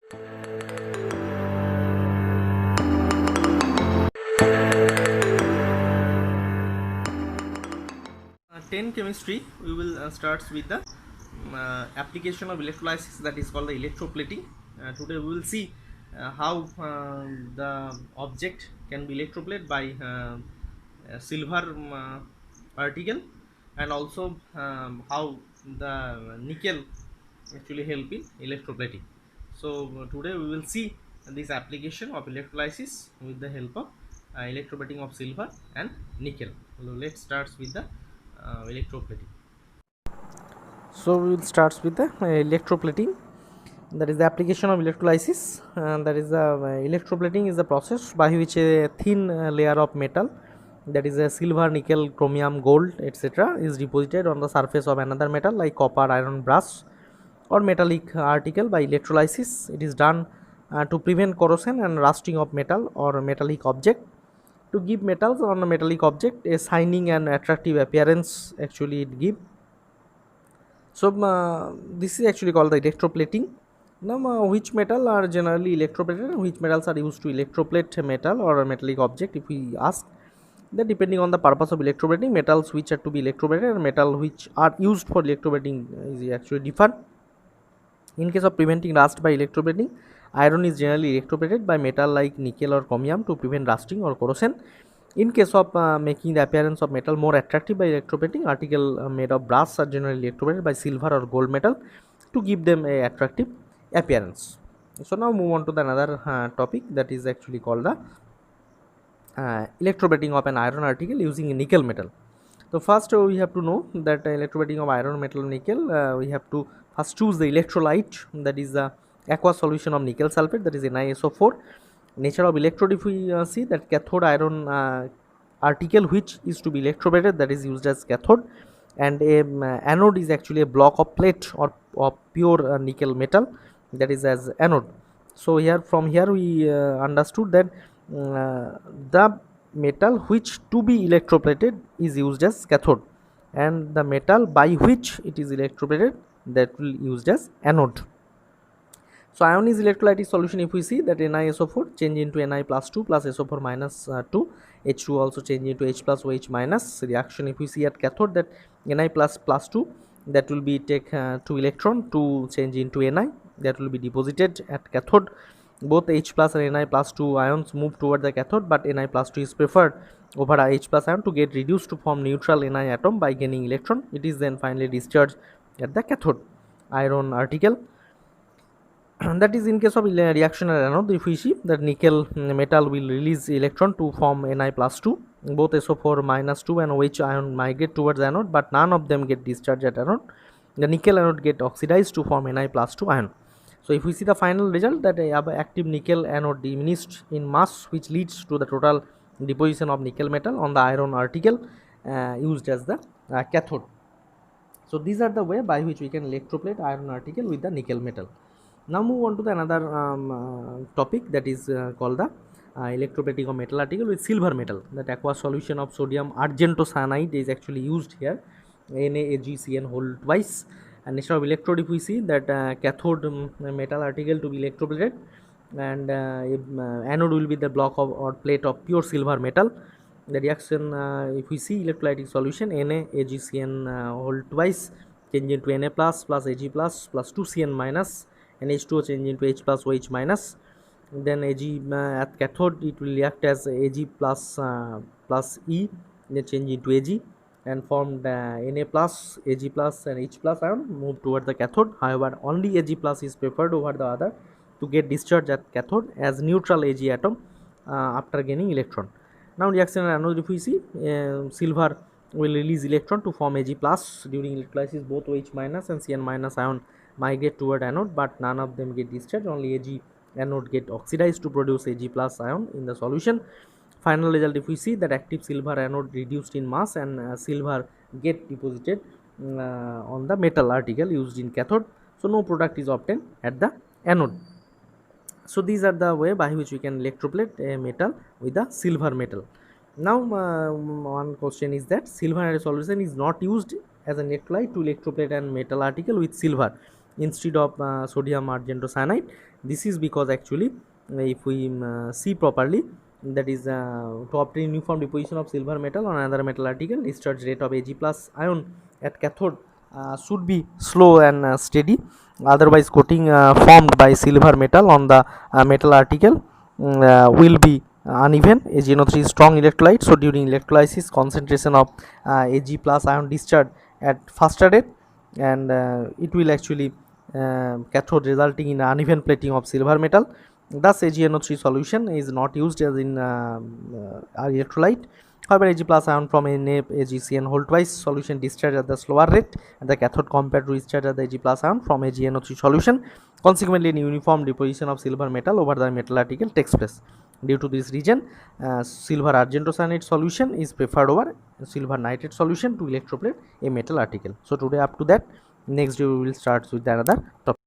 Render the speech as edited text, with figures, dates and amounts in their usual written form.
10 chemistry, we will start with the application of electrolysis, that is called the electroplating. Today we will see how the object can be electroplated by a silver particle, and also how the nickel actually help in electroplating. So today we will see this application of electrolysis with the help of electroplating of silver and nickel. So let's start with the electroplating. So we will start with the electroplating, that is the application of electrolysis. That is the electroplating is the process by which a thin layer of metal, that is a silver, nickel, chromium, gold, etc., is deposited on the surface of another metal like copper, iron, brass, or metallic article by electrolysis. It is done to prevent corrosion and rusting of metal or metallic object, to give metals on a metallic object a shining and attractive appearance. Actually it give. So this is actually called the electroplating. Now which metal are generally electroplated and which metals are used to electroplate a metal or a metallic object? If we ask, that depending on the purpose of electroplating, metals which are to be electroplated and metal which are used for electroplating is actually different. In case of preventing rust by electroplating, iron is generally electroplated by metal like nickel or chromium to prevent rusting or corrosion. In case of making the appearance of metal more attractive by electroplating, article made of brass are generally electroplated by silver or gold metal to give them a attractive appearance. So now move on to the another topic, that is actually called the electroplating of an iron article using a nickel metal. So first we have to know that electroplating of iron, metal, nickel, we have to first choose the electrolyte, that is the aqueous solution of nickel sulfate, that is NiSO4. Nature of electrode, if we see, that cathode iron article which is to be electroplated, that is used as cathode, and a anode is actually a block of plate or of pure nickel metal, that is as anode. So here, from here we understood that the metal which to be electroplated is used as cathode, and the metal by which it is electroplated, that will used as anode. So ion is electrolytic solution. If we see that NiSO4 change into Ni plus 2 plus SO4 minus 2, H2 also change into H plus OH minus. Reaction, if we see at cathode, that Ni plus 2, that will be take 2 electron to change into Ni, that will be deposited at cathode. Both H plus and Ni plus 2 ions move toward the cathode, but Ni plus 2 is preferred over H plus ion to get reduced to form neutral Ni atom by gaining electron. It is then finally discharged at the cathode iron article. That is in case of reaction at anode. If we see that nickel metal will release electron to form Ni plus 2, both SO4 minus 2 and OH ion migrate towards anode, but none of them get discharged at anode. The nickel anode get oxidized to form Ni plus 2 ion. So if we see the final result, that active nickel anode diminished in mass, which leads to the total deposition of nickel metal on the iron article used as the cathode. So these are the way by which we can electroplate iron article with the nickel metal. Now move on to the another topic, that is called the electroplating of metal article with silver metal. That aqueous solution of sodium argentocyanide is actually used here, NaAgCN whole twice. And nature of electrode, if we see that cathode metal article to be electroplated, and anode will be the block of or plate of pure silver metal. The reaction, if we see electrolytic solution, NaAgCN whole twice change into Na plus plus Ag plus plus 2Cn minus, and H2O change into H plus OH minus. Then Ag at cathode it will react as Ag plus plus E, then change into Ag and formed Na plus, Ag plus and H plus ion move toward the cathode. However, only Ag plus is preferred over the other to get discharged at cathode as neutral Ag atom after gaining electron. Now reaction anode, if we see, silver will release electron to form Ag plus. During electrolysis, both OH minus and Cn minus ion migrate toward anode, but none of them get discharged. Only Ag anode get oxidized to produce Ag plus ion in the solution. Final result, if we see, that active silver anode reduced in mass and silver get deposited on the metal article used in cathode. So no product is obtained at the anode. So these are the way by which we can electroplate a metal with a silver metal. Now one question is that silver solution is not used as an electrolyte to electroplate a metal article with silver instead of sodium argentocyanide. This is because actually if we see properly, that is to obtain uniform deposition of silver metal on another metal article, discharge rate of Ag plus ion at cathode should be slow and steady, otherwise coating formed by silver metal on the metal article will be uneven. AgNO3 is strong electrolyte, so during electrolysis concentration of Ag plus ion discharge at faster rate, and it will actually cathode resulting in uneven plating of silver metal. Thus AgNO3 solution is not used as in electrolyte. However, Ag plus ion from NaAgCN whole twice solution discharge at the slower rate and the cathode compared to discharge at the Ag plus ion from AgNO3 solution. Consequently, an uniform deposition of silver metal over the metal article takes place. Due to this reason, silver argentocyanide solution is preferred over silver nitrate solution to electroplate a metal article. So today up to that. Next day we will start with another topic.